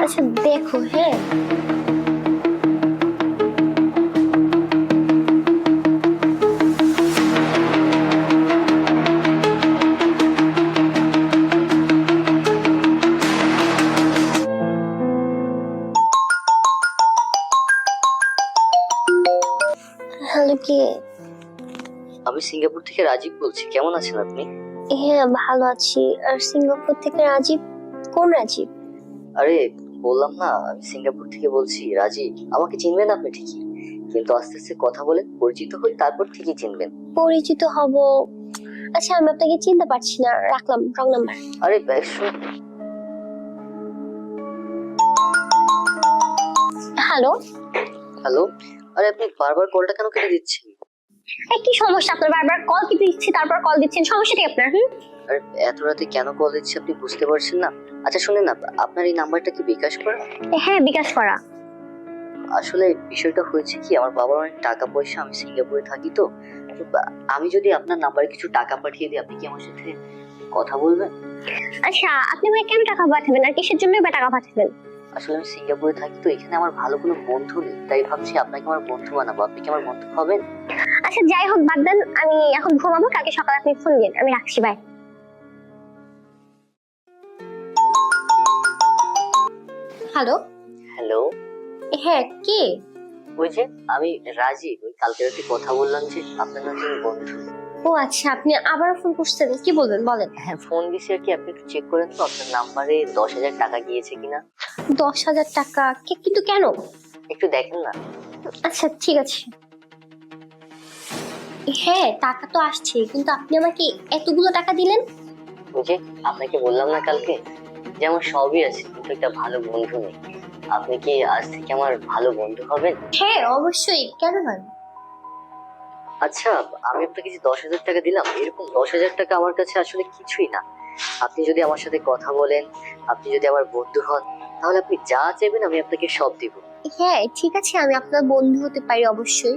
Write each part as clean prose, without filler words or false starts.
আচ্ছা দেখো, হ্যাঁ হ্যালো, কে? আমি সিঙ্গাপুর থেকে রাজীব বলছি, কেমন আছেন আপনি? হ্যাঁ ভালো আছি। আর সিঙ্গাপুর থেকে রাজীব? কোন রাজীব? আরে বললাম না, আমি সিঙ্গাপুর থেকে বলছি। রাজীব আমাকে চিনবেন আপনি ঠিকই, কিন্তু আস্তে আস্তে কথা বলে পরিচিত হই, তারপর ঠিকই চিনবেন। পরিচিত হব? আচ্ছা আমি আপনাকে চিনতে পারছি না, রাখলাম, রং নাম্বার। আরে হ্যালো। হ্যালো। আরে আপনি বারবার কলটা কেন কেটে দিচ্ছেন? কি সমস্যা আপনার? বারবার কল কেটে দিচ্ছি, তারপর কল দিচ্ছেন, সমস্যাটা কি আপনার? আরে এত রাতে কেন কল দিচ্ছি আপনি বুঝতে পারছেন না? আচ্ছা শুনেন না, আপনার এই নাম্বারটা কি বিকাশ করা? হ্যাঁ বিকাশ করা। আসলে বিষয়টা হয়েছে কি, আমার বাবার অনেক টাকা পয়সা, আমি সিঙ্গাপুরে থাকি তো আমি যদি আপনার নাম্বারে কিছু টাকা পাঠিয়ে দিই, আপনি কি আমার সাথে কথা বলবেন? আচ্ছা আপনি আমাকে কেন টাকা পাঠাবেন, আর কিসের জন্য বা টাকা পাঠাবেন? আসলে আমি সিঙ্গাপুরে থাকি তো, এখানে আমার ভালো কোনো বন্ধু নেই, তাই ভাবছি আপনাকে আমার বন্ধু বানাবো। আপনি কি আমার বন্ধু হবেন? আচ্ছা যাই হোক, বাদ দেন, আমি এখন ঘুমাবো, কালকে সকালে আপনি ফোন দিন, আমি রাখছি, বাই। হ্যালো। হ্যালো। হ্যাঁ কে? ওই যে আমি রাজীব, ওই কালকে রাতে কথা বললাম যে আপনার নতুন বন্ধু। ও আচ্ছা, আপনি আবার ফোন করছেন, কি বলবেন বলেন। হ্যাঁ ফোন দিছি আর কি, আপনি একটু চেক করেন তো আপনার নাম্বারে 10,000 টাকা গিয়েছে কিনা। 10,000 টাকা? কিন্তু কেন? একটু দেখেন না। আচ্ছা ঠিক আছে। হ্যাঁ টাকা তো আসছে, কিন্তু আপনি আমাকে এতগুলো টাকা দিলেন। ওই যে আপনাকে বললাম না কালকে যে আমার সবই আছে, কিন্তু একটা ভালো বন্ধু নেই। আপনি কি আজ থেকে আমার ভালো বন্ধু হবেন? হ্যাঁ অবশ্যই, কেন নয়। আচ্ছা, আমি আপনাকে যে 10,000 টাকা দিলাম, এরকম 10,000 টাকা আমার কাছে আসলে কিছুই না। আপনি যদি আমার সাথে কথা বলেন, আপনি যদি আমার বন্ধু হন, তাহলে আপনি যা চাইবেন আমি আপনাকে সব দিব। হ্যাঁ ঠিক আছে, আমি আপনার বন্ধু হতে পারি অবশ্যই,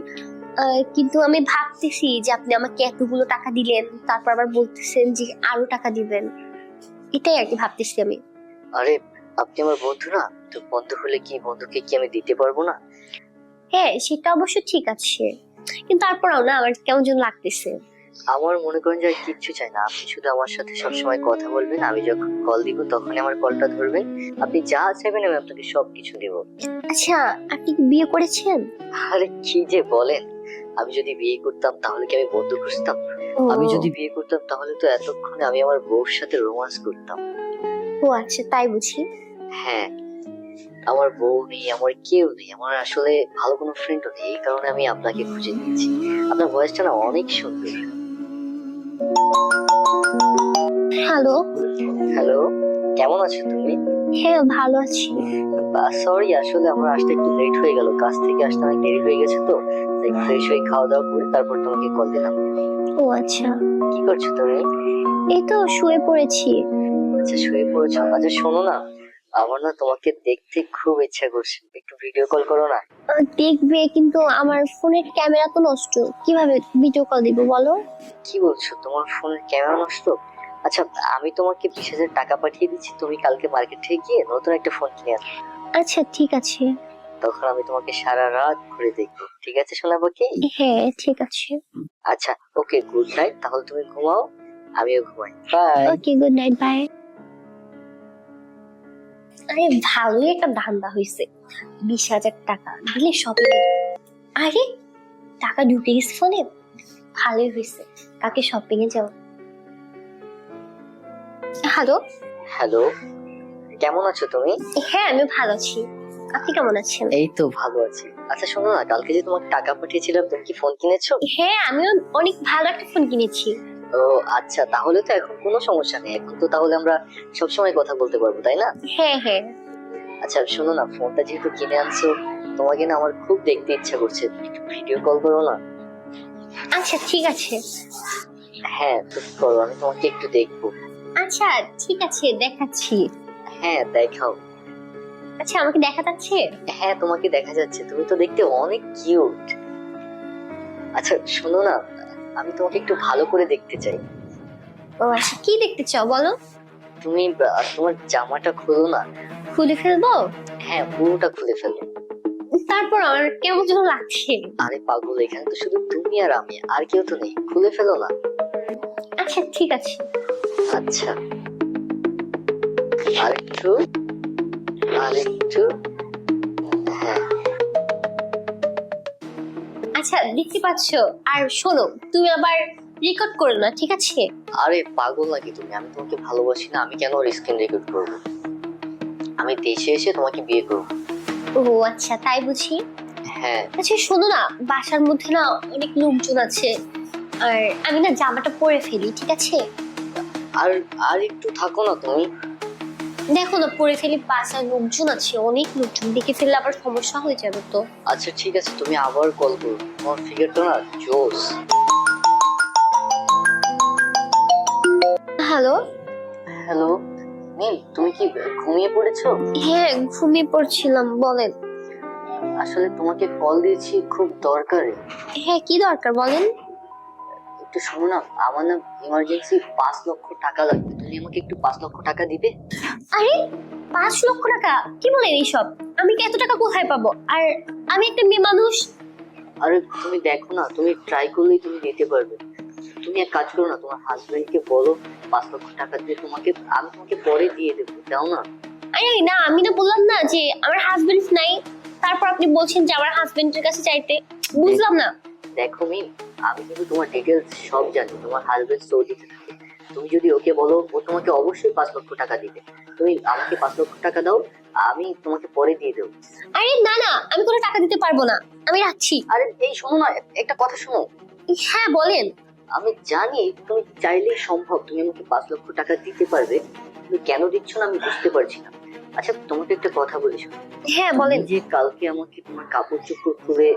কিন্তু আমি ভাবতেছি যে আপনি আমাকে এতগুলো টাকা দিলেন, তারপর আবার বলতেছেন যে আরো টাকা দিবেন, এটাই আর কি ভাবতেছি আমি। আরে আপনি আমার বন্ধু না, তো বন্ধু হলে কি বন্ধুকে কি আমি দিতে পারবো না? হ্যাঁ সেটা অবশ্য ঠিক আছে, কিন্তু তারপরেও না আমার কেমন যেন লাগতেছে। আমার মনে করেন যে আর কিচ্ছু চাই না, আপনি শুধু আমার সাথে সবসময় কথা বলবেন, আমি যখন কল দিব তখনই আমার কলটা ধরবেন, আপনি যা চাইবেন আমি আপনাকে সবকিছু দেব। আচ্ছা আপনি কি বিয়ে করেছেন? আরে কি যে বলেন, আমি যদি বিয়ে করতাম তাহলে কি আমি বন্ধু খুঁজতাম? আমি যদি বিয়ে করতাম তাহলে তো এতক্ষণে আমি আমার বউর সাথে রোমান্স করতাম। ও আচ্ছা তাই বুঝি। হ্যাঁ, আমার বউ নেই, আমার কেউ নেই, আমার আসলে ভালো কোনো ফ্রেন্ডও নেই, এই কারণে আমি আপনাকে খুঁজে নিয়েছি। আপনার ভয়েসটা না অনেক সুন্দর। হ্যালো। হ্যালো, কেমন আছো তুমি? হ্যাঁ ভালো আছি। সরি, আসলে আমার আসতে একটু লেট হয়ে গেল, কাজ থেকে আসতে অনেক দেরি হয়ে গেছে তো, তাই ফ্রেশ হয়ে খাওয়া দাওয়া করে তারপর তোমাকে কল দিলাম। ও আচ্ছা। কি করছো তুমি? এই তো শুয়ে পড়েছি। আচ্ছা শুয়ে পড়েছো? আচ্ছা শোনো না, আমার না তোমাকে দেখতে খুব ইচ্ছা করছে, একটু ভিডিও কল করো না। দেখবে, কিন্তু আমার ফোনের ক্যামেরা তো নষ্ট, কিভাবে ভিডিও কল দিব বলো? কি বলছো, তোমার ফোনের ক্যামেরা নষ্ট? আচ্ছা আমি তোমাকে 20,000 টাকা পাঠিয়ে দিচ্ছি, তুমি কালকে মার্কেট থেকে গিয়ে নতুন একটা ফোন কিনে আনো। আচ্ছা ঠিক আছে। তখন আমি তোমাকে সারা রাত ঘুরে দেখবো, ঠিক আছে শোনা পাখি? হ্যাঁ ঠিক আছে। আচ্ছা ওকে, গুড নাইট, তাহলে তুমি ঘুমাও, আমিও ঘুমাই, bye. Okay good night, bye. আরে ভালোই একটা ধান্দা হয়েছে, 20,000 টাকা দিলে শপিং। আরে টাকা ঢুকে গেছে ফোনে, ভালোই হয়েছে, কাকে শপিং এ যাও। হ্যালো। হ্যালো, কেমন আছো তুমি? হ্যাঁ আমি ভালো আছি, আপনি কেমন আছেন? এই তো ভালো আছি। আচ্ছা শোনো না, কালকে যে তোমাকে টাকা পাঠিয়েছিলাম, তুমি কি ফোন কিনেছো? হ্যাঁ আমিও অনেক ভালো একটা ফোন কিনেছি। ও আচ্ছা, তাহলে তো এখন কোনো সমস্যা নেই, এখন তো তাহলে আমরা সবসময় কথা বলতে পারবো, তাই না? হ্যাঁ হ্যাঁ। আচ্ছা শোনো না, ফোনটা যেহেতু কিনে আনছো, তোমাকে না আমার খুব দেখতে ইচ্ছা করছে, একটু ভিডিও কল করো না। আচ্ছা ঠিক আছে। হ্যাঁ তুমি করো, আমি তোমাকে একটু দেখবো। আচ্ছা ঠিক আছে, দেখাচ্ছি। হ্যাঁ দেখাও। আচ্ছা আমাকে দেখা যাচ্ছে? হ্যাঁ তোমাকে দেখা যাচ্ছে, তুমি তো দেখতে অনেক কিউট। আচ্ছা শোনো না, আমি তোমাকে একটু ভালো করে দেখতে চাই। ও আচ্ছা, কি দেখতে চাও বলো? তুমি তোমার জামাটা খোলো না, খুলে ফেলবো? হ্যাঁ, পুরোটা খুলে ফেলো। তারপর আমার কেমন যেন লাগছে। আরে পাগল, এখানে তো শুধু তুমি আর আমি, আর কেউ তো নেই, খুলে ফেলো না। আচ্ছা ঠিক আছে। আচ্ছা, আরেকটু, আরেকটু। হ্যাঁ। আচ্ছা দেখতে পাচ্ছো। আর শোনো, তুমি আবার রেকর্ড করো না, ঠিক আছে? আরে পাগল নাকি তুমি? আমি তোমাকে ভালোবাসি না, আমি কেন স্ক্রিন রেকর্ড করব? আমি দেশে এসে তোমাকে বিয়ে করব। ও আচ্ছা, তাই বুঝি। হ্যাঁ। আচ্ছা শোনো না, বাসার মধ্যে না অনেক লোকজন আছে, আর আমি না জামাটা পরে ফেলি, ঠিক আছে? আর আর একটু থাকো না তুমি। দেখো না, পরে ফেলি, বাসার লোকজন আছে, অনেক লোকজন, দেখে ফেললে আবার সমস্যা হয়ে যাবে তো। আচ্ছা ঠিক আছে, তুমি আবার কল করো, তোমার ফিগারটা না জোস। হ্যালো। হ্যালো নীল, তুমি কি ঘুমিয়ে পড়েছো? হ্যাঁ, ঘুমিয়ে পড়ছিলাম, বলেন। আসলে তোমাকে কল দিয়েছি খুব দরকারে। হ্যাঁ, কি দরকার বলেন। একটু শোনো না, আমার না ইমার্জেন্সি 5 লক্ষ টাকা লাগবে, তুমি আমাকে একটু 5 লক্ষ টাকা দিবে? আরে 5 লক্ষ টাকা? কি বলেন এইসব? আমি কি এত টাকা কোথায় পাবো? আর আমি একটা মেয়ে মানুষ। আরে তুমি দেখো না, তুমি ট্রাই করলেই তুমি দিতে পারবে। তুমি এক কাজ করো না, তোমার হাজবেন্ডকে বলো 5 লক্ষ টাকা দিয়ে তোমাকে, আমি তোমাকে পরে দিয়ে দেবো, দাও না। আরে না, আমি না বললাম না যে আমার হাজবেন্ড নাই, তারপর আপনি বলছেন যে আমার হাজবেন্ডের কাছে চাইতে। বুঝলাম না। দেখো মিম, আমি কিন্তু তোমার ডিটেলস সব জানি, তোমার হাজবেন্ড সৌদিতে থাকে। তুমি যদি ওকে বলো, ও তোমাকে অবশ্যই 5 লক্ষ টাকা দিবে। তুমি আমাকে 5 লক্ষ টাকা দাও, আমি তোমাকে পরে দিয়ে দেবো। আরে না না, আমি কোনো টাকা দিতে পারবো না, আমি রাখছি। আরে এই শোনো না, একটা কথা শোনো। হ্যাঁ বলেন। আমি জানি তুমি চাইলেই সম্ভব, তুমি আমাকে 5 লক্ষ টাকা দিতে পারবে, তুমি কেন দিচ্ছ না আমি বুঝতে পারছি না। আচ্ছা তোমাকে একটা কথা বলি শোনো। হ্যাঁ বলেন। তুমি যে কালকে আমাকে তোমার কাপড় চোপড় খুলে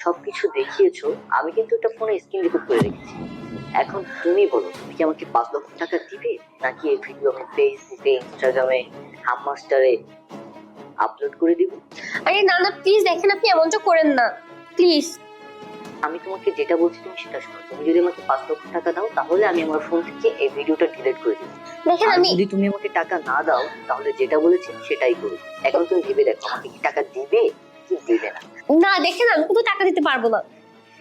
সবকিছু দেখিয়েছো, আমি কিন্তু একটা ফোনে স্ক্রিন রেকর্ড করে রেখেছি। এখন তুমি বলো, তুমি কি আমাকে 5 লক্ষ টাকা দিবে, নাকি এই ভিডিও আমি ফেসবুকে, ইনস্টাগ্রামে, হামমাস্টারে আপলোড করে দিব? আরে না না, প্লিজ দেখেন, আপনি এমনটা করেন না, প্লিজ। আমি তোমাকে যেটা বলছি তুমি সেটা শোনো। তুমি যদি আমাকে 5 লক্ষ টাকা দাও, তাহলে আমি আমার ফোন থেকে এই ভিডিওটা ডিলিট করে দিব। দেখেন আর আমি। যদি তুমি আমাকে টাকা না দাও, তাহলে যেটা বলেছি সেটাই করো। এখন তুমি ভেবে দেখো, আমাকে কি টাকা দিবে কি দিবে না। না দেখেন, আমি কিন্তু টাকা দিতে পারবো না।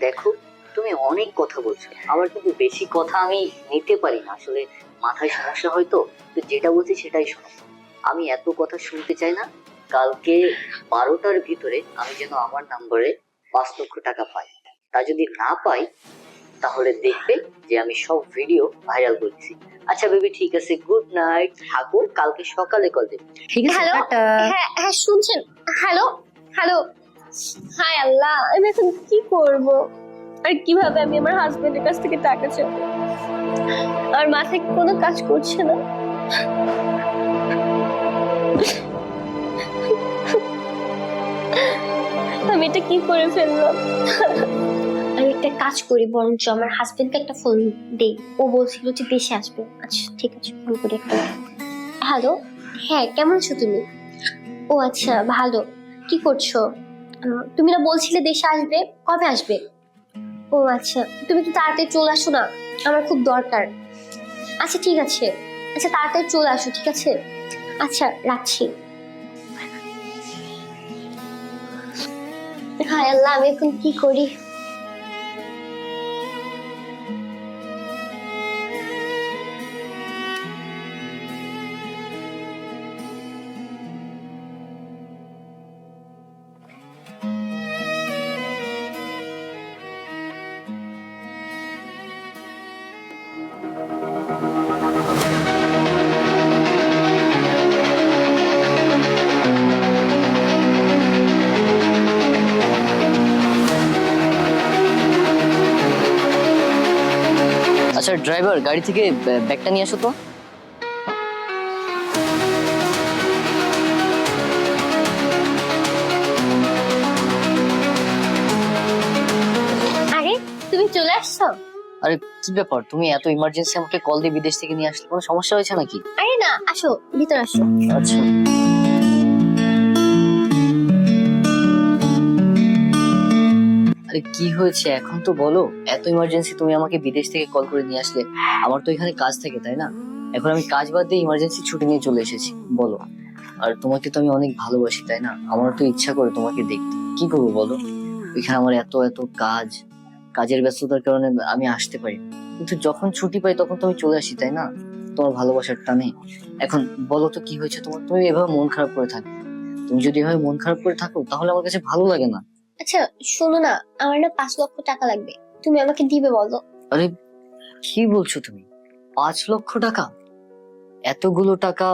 দেখো, তুমি অনেক কথা বলছো, আমার কিন্তু বেশি কথা আমি নিতে পারি না, আসলে মাথায় সমস্যা হয় তো। তো যেটা বলছি সেটাই শোনো, আমি এত কথা শুনতে চাই না। কালকে 12টার ভিতরে আমি যেন আমার নম্বরে 5 লক্ষ টাকা পাই। তা যদি না পাই, তাহলে দেখবে যে আমি সব ভিডিও ভাইরাল করছি। আচ্ছা বেবি, ঠিক আছে, গুড নাইট, থাকো, কালকে সকালে কল দেবে। ঠিক আছে, হ্যালো। টাটা। হ্যাঁ হ্যাঁ, শুনছেন? Hello hello. হাই আল্লাহ, আমি এখন কি করব? আর কিভাবে আমি আমার হাজবেন্ডের কাছ থেকে টাকা চাবো? আমার মাথায় কোনো কাজ করছে না। আমি এটা কি করে ফেললাম? আমি একটা কাজ করি, বরঞ্চ আমার হাজবেন্ডকে একটা ফোন দেই। ও বলছিল যে দেশে আসবে। আচ্ছা ঠিক আছে, ফোন করি একটা। হ্যালো। হ্যাঁ, কেমন আছো তুমি? ও আচ্ছা, ভালো। কি করছো? তুমি না বলছিলে দেশে আসবে, কবে আসবে? ও আচ্ছা, তুমি একটু তাড়াতাড়ি চলে আসো না, আমার খুব দরকার। আচ্ছা ঠিক আছে, আচ্ছা তাড়াতাড়ি চলে আসো, ঠিক আছে? আচ্ছা রাখছি। হায় আল্লাহ, আমি এখন কি করি? আচ্ছা ড্রাইভার, গাড়ি থেকে ব্যাগটা নিয়ে আসো তো। আরে তুমি চলে আসছো? আরে কি ব্যাপার, তুমি এত ইমার্জেন্সি আমাকে কল দিয়ে বিদেশ থেকে নিয়ে আসলে, কোনো সমস্যা হয়েছে নাকি? আরে না, আসো ভিতর আসো। আচ্ছা। আরে কি হয়েছে এখন তো বলো, এত ইমার্জেন্সি তুমি আমাকে বিদেশ থেকে কল করে নিয়ে আসলে। আমার তো এখানে কাজ থাকে, তাই না? এখন আমি কাজ বাদ দিয়ে ইমার্জেন্সি ছুটি নিয়ে চলে এসেছি, বলো। আর তোমাকে তো আমি অনেক ভালোবাসি, তাই না? আমার তো ইচ্ছা করে তোমাকে দেখতে। কি করবো বলো, এখানে আমার এত এত কাজ, কাজের ব্যস্ততার কারণে আমি আসতে পারি না। কিন্তু যখন ছুটি পাই তখন তো আমি চলে আসি, তাই না? তোমার ভালোবাসার টানে। এখন বলো তো কি হয়েছে তোমার? তুমি এভাবে মন খারাপ করে থাকো? তুমি যদি এভাবে মন খারাপ করে থাকো তাহলে আমার কাছে ভালো লাগে না। আচ্ছা শোনো না, আমার না 5 লক্ষ টাকা লাগবে, তুমি আমাকে দিবে বলো? আরে কি বলছো তুমি? 5 লক্ষ টাকা? এতগুলো টাকা?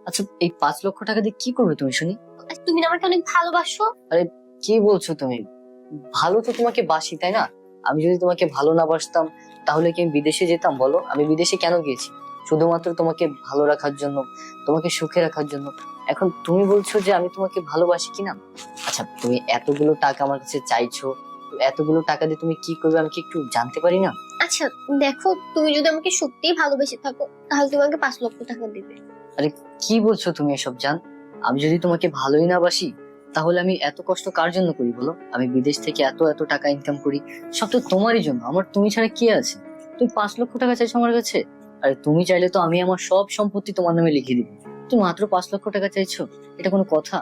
আচ্ছা এই 5 লক্ষ টাকা দিয়ে কি করবে তুমি শুনি? আচ্ছা, তুমি না আমাকে অনেক ভালোবাসো। কি বলছো তুমি? ভালো তো তোমাকে বাসি, তাই না? আমি যদি তোমাকে ভালো না বাসতাম তাহলে কি আমি বিদেশে যেতাম বলো? আমি বিদেশে কেন গিয়েছি? শুধুমাত্র তোমাকে ভালো রাখার জন্য, তোমাকে সুখে রাখার জন্য। এখন তুমি বলছো যে আমি তোমাকে ভালোবাসি কিনা? আচ্ছা তুমি এতগুলো টাকা আমার কাছে চাইছো, তো এতগুলো টাকা দিয়ে তুমি কি করবে আমি কি একটু জানতে পারি না? আচ্ছা দেখো, তুমি যদি আমাকে সত্যিই ভালোবেসে থাকো তাহলে তুমি আমাকে 5 লক্ষ টাকা দিবে। আরে কি বলছো তুমি এসব জান? আমি যদি তোমাকে ভালোই না বাসি তাহলে আমি এত কষ্ট কার জন্য করি বলো? আমি বিদেশ থেকে এত এত টাকা ইনকাম করি, সব তো তোমারই জন্য। আমার তুমি ছাড়া কি আছে? তুমি 5 লক্ষ টাকা চাইছো আমার কাছে? আরে তুমি চাইলে তো আমি আমার সব সম্পত্তি তোমার নামে লিখে দিব। তুমি মাত্র 5 লক্ষ টাকা চাইছো? এটা কোনো কথা?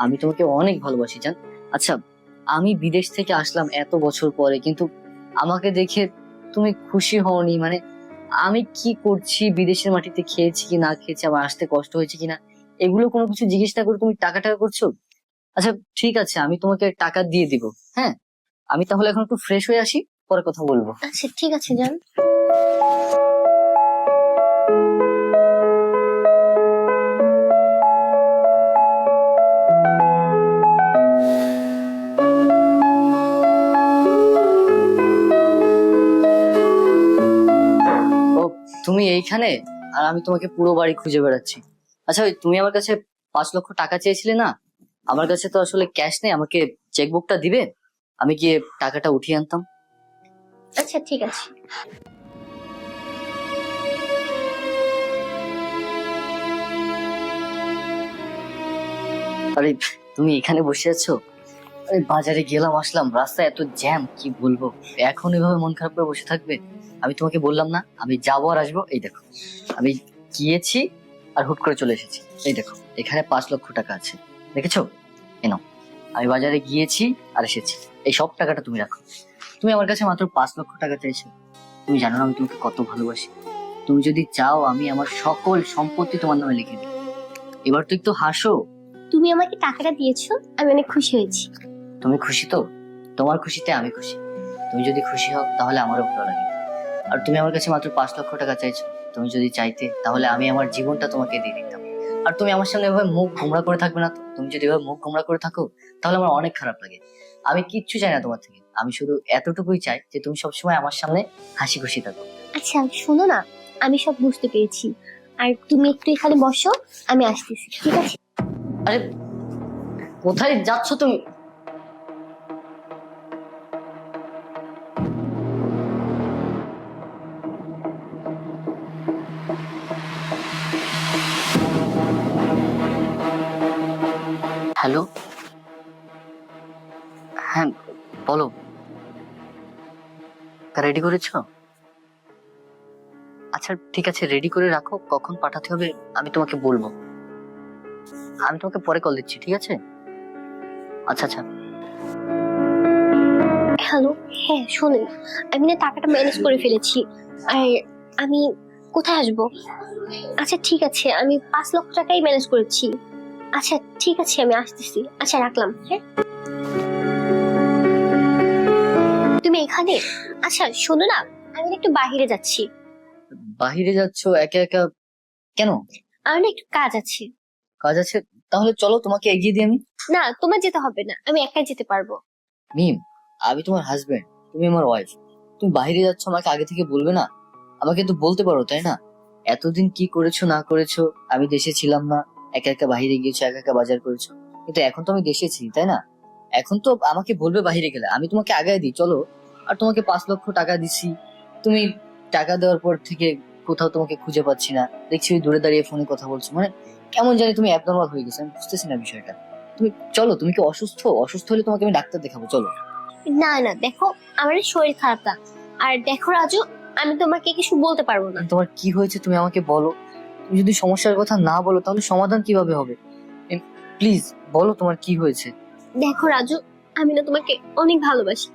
আমি তোমাকে অনেক ভালোবাসি জান। আচ্ছা আমি বিদেশ থেকে আসলাম এত বছর পরে, কিন্তু আমাকে দেখে তুমি খুশি হওনি? মানে আমি কি করছি, বিদেশের মাটিতে খেয়েছি কি না খেয়েছি, আমার আসতে কষ্ট হয়েছে কিনা, এগুলো কোনো কিছু জিজ্ঞেস না করে তুমি টাকা টাকা করছো। আচ্ছা ঠিক আছে, আমি তোমাকে টাকা দিয়ে দিব। হ্যাঁ, আমি তাহলে এখন একটু ফ্রেশ হয়ে আসি, পরে কথা বলবো। আচ্ছা ঠিক আছে জান। ও তুমি এইখানে? আর আমি তোমাকে পুরো বাড়ি খুঁজে বেড়াচ্ছি। আচ্ছা ওই তুমি আমার কাছে 5 লক্ষ টাকা চেয়েছিলে না? আমার কাছে তো আসলে ক্যাশ নেই, আমাকে চেকবুকটা দিবে, আমি গিয়ে টাকাটা উঠিয়ে আনতাম। আচ্ছা ঠিক আছে। আরে তুমি এখানে বসে আছো? আরে বাজারে গেলাম আসলাম, রাস্তায় এত জ্যাম, কি বলবো। এখন এভাবে মন খারাপ করে বসে থাকবে? আমি তোমাকে বললাম না আমি যাবো আর আসবো? এই দেখো আমি গিয়েছি আর হুট করে চলে এসেছি। এই দেখো এখানে 5 লক্ষ টাকা আছে, দেখেছো? এই নাও, আমি বাজারে গিয়েছি আর এসেছি। এই সব টাকাটা তুমি রাখো। তুমি আমার কাছে মাত্র 5 লক্ষ টাকা চাইছো। তুমি জানো না আমি তোমাকে কত ভালোবাসি। তুমি যদি চাও আমি আমার সকল সম্পত্তি তোমার নামে লিখে দিই। এবার তো একটু হাসো। তুমি আমাকে টাকাটা দিয়েছো, আমি অনেক খুশি হয়েছি। তুমি খুশি তো? তোমার খুশিতে আমি খুশি। তুমি যদি খুশি হও তাহলে আমারও ভালো লাগে। আর তুমি আমার কাছে মাত্র 5 লক্ষ টাকা চাইছো। তুমি যদি চাইতে তাহলে আমি আমার জীবনটা তোমাকে দিয়ে দিতাম। আর তুমি আমার সামনে এভাবে মুখ গোমড়া করে থাকবে না তো? তুমি যদি এভাবে মুখ গোমড়া করে থাকো তাহলে আমার অনেক খারাপ লাগে। আমি কিচ্ছু চাই না তোমার থেকে, আমি শুধু এতটুকুই চাই যে তুমি সবসময় আমার সামনে হাসি খুশি থাকো। আচ্ছা শোনো না, আমি সব বুঝতে পেরেছি, আর তুমি একটু এখানে বসো, আমি আসতেছি, ঠিক আছে? আরে কোথায় যাচ্ছ তুমি? হ্যালো, হ্যাঁ বলো। রেডি করেছো? আচ্ছা ঠিক আছে, রেডি করে রাখো, কখন পাঠাতে হবে আমি তোমাকে বলবো। আমি তোমাকে পরে কল দিচ্ছি, ঠিক আছে? আচ্ছা আচ্ছা। হ্যালো, হ্যাঁ শোনেন, আমি না টাকাটা ম্যানেজ করে ফেলেছি। আর আমি কোথায় আসবো? আচ্ছা ঠিক আছে, আমি 5 লক্ষ টাকাই ম্যানেজ করেছি। আচ্ছা ঠিক আছে, আমি আসতেছি। আচ্ছা রাখলাম, হ্যাঁ? তুমি এখানে? আচ্ছা শোনো না, আমি না একটু বাইরে যাচ্ছি। বাহিরে যাচ্ছো একা একা? কেন? আমার না একটু কাজ আছে। কাজ আছে? তাহলে চলো তোমাকে এগিয়ে দিই আমি। না তোমার যেতে হবে না, আমি একাই যেতে পারবো। মিম, আমি তোমার হাজবেন্ড, তুমি আমার ওয়াইফ। তুমি বাইরে যাচ্ছ আমাকে আগে থেকে বলবে না? আমাকে তো বলতে পারো, তাই না? এতদিন কি করেছো না করেছো, আমি দেশে ছিলাম না, একা একা বাইরে গিয়েছো, একা একা বাজার করেছো। কিন্তু এখন তো আমি দেশে ছি, তাই না? এখন তো আমাকে বলবে বাইরে গেলে, আমি তোমাকে আগায় দিই চলো। আর তোমাকে 5 লক্ষ টাকা দিছি, তুমি টাকা দেওয়ার পর থেকে কোথাও তোমাকে খুঁজে পাচ্ছি না, দেখছি ওই দূরে দাঁড়িয়ে ফোনে কথা বলছো। মানে কেমন জানি তুমি অ্যাবনর্মাল হয়ে গেছো, আমি বুঝতেছি না বিষয়টা। তুমি চলো, তুমি কি অসুস্থ? অসুস্থ হলে তোমাকে আমি ডাক্তার দেখাবো, চলো। না না দেখো, আমার না শরীর খারাপ না। আর দেখো রাজু, আমি তোমাকে কিছু বলতে পারবো না। তোমার কি হয়েছে তুমি আমাকে বলো। তুমি যদি সমস্যার কথা না বলো তাহলে সমাধান কিভাবে হবে? প্লিজ বলো তোমার কি হয়েছে। দেখো রাজু, আমি না তোমাকে অনেক ভালোবাসি,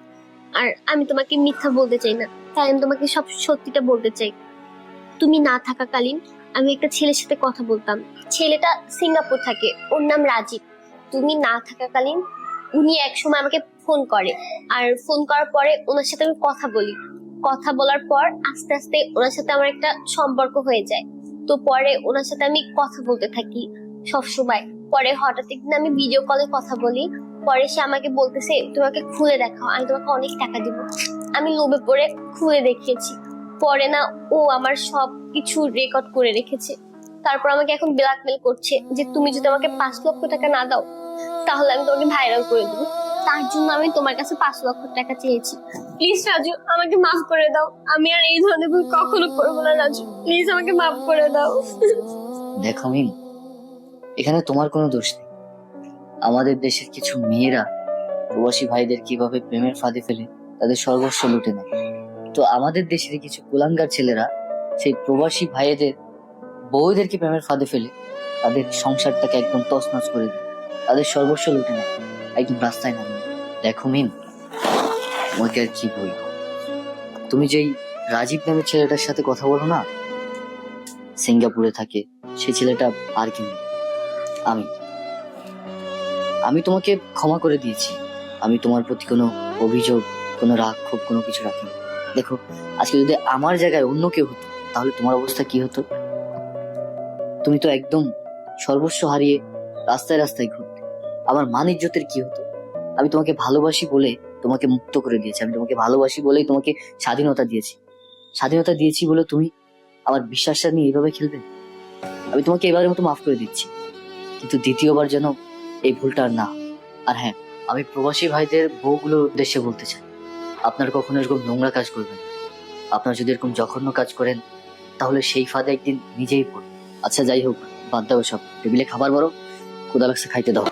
আর আমি তোমাকে মিথ্যা বলতে চাই না, তাই আমি তোমাকে সব সত্যিটা বলতে চাই। তুমি না থাকাকালীন আমি একটা ছেলের সাথে কথা বলতাম। ছেলেটা সিঙ্গাপুর থাকে, ওর নাম রাজীব। তুমি না থাকাকালীন উনি একসময় আমাকে ফোন করে, আর ফোন করার পরে ওনার সাথে আমি কথা বলি। কথা বলার পর আস্তে আস্তে ওনার সাথে আমার একটা সম্পর্ক হয়ে যায়। তো পরে ওনার সাথে আমি কথা বলতে থাকি সব সময়। পরে হঠাৎ একদিন আমি ভিডিও কলে কথা বলি। পরে সে আমাকে বলতেছে তোমাকে খুলে দেখাও, আমি তোমাকে অনেক টাকা দিব। আমি লোভে পড়ে খুলে দেখিয়েছি। পরে না ও আমার সব কিছু রেকর্ড করে রেখেছে। তারপর আমাকে এখন ব্ল্যাকমেল করছে যে তুমি যদি আমাকে 5 লক্ষ টাকা না দাও তাহলে আমি তোমাকে ভাইরাল করে দেবো। তার জন্য আমি তোমার কাছে 5 লক্ষ টাকা চেয়েছি। প্লিজ রাজু, আমাকে মাফ করে দাও। আমি আর এই ধরনের ভুল কখনো করবো না রাজু, প্লিজ আমাকে মাফ করে দাও। দেখো মিম, এখানে তোমার কোনো দোষ নেই। আমাদের দেশের কিছু মেয়েরা প্রবাসী ভাইদের কিভাবে প্রেমের ফাঁদে ফেলে তাদের সর্বস্ব লুটে নেয়। তো আমাদের দেশের কিছু কুলাঙ্গার ছেলেরা সেই প্রবাসী ভাইদের বউদেরকে প্রেমের ফাঁদে ফেলে তাদের সংসারটাকে একদম তছনছ করে দেয়, তাদের সর্বস্ব লুটে নেয়, একদম রাস্তায় নামে। দেখো মিম, তোমাকে আর কি বলবো, তুমি যেই রাজীব নামের ছেলেটার সাথে কথা বলো না, সিঙ্গাপুরে থাকে, সেই ছেলেটা আর কি নেই। আমি আমি তোমাকে ক্ষমা করে দিয়েছি। আমি তোমার প্রতি কোনো অভিযোগ, কোনো রাগ ক্ষোভ কোনো কিছু রাখিনি। দেখো, আজকে যদি আমার জায়গায় অন্য কেউ হতো তাহলে তোমার অবস্থা কি হতো? তুমি তো একদম সর্বস্ব হারিয়ে রাস্তায় রাস্তায় ঘুরতে। আমার মান ইজ্জতের কি হতো? আমি তোমাকে ভালোবাসি বলে তোমাকে মুক্ত করে দিয়েছি, আমি তোমাকে ভালোবাসি বলেই তোমাকে স্বাধীনতা দিয়েছি। স্বাধীনতা দিয়েছি বলে তুমি আমার বিশ্বাসটা নিয়ে এইভাবে খেলবে? আমি তোমাকে এবারের মতো মাফ করে দিচ্ছি, কিন্তু দ্বিতীয়বার যেন এই ভুলটা আর না। আর হ্যাঁ, আমি প্রবাসী ভাইদের বউগুলোর উদ্দেশ্যে বলতে চাই, আপনার কখনো এরকম নোংরা কাজ করবেন। আপনার যদি এরকম জঘন্য কাজ করেন তাহলে সেই ফাঁদে একদিন নিজেই পড়বেন। আচ্ছা যাই হোক, বাদ দাও সব, টেবিলে খাবার বড়, ক্ষুধা লাগছে, খাইতে দাও।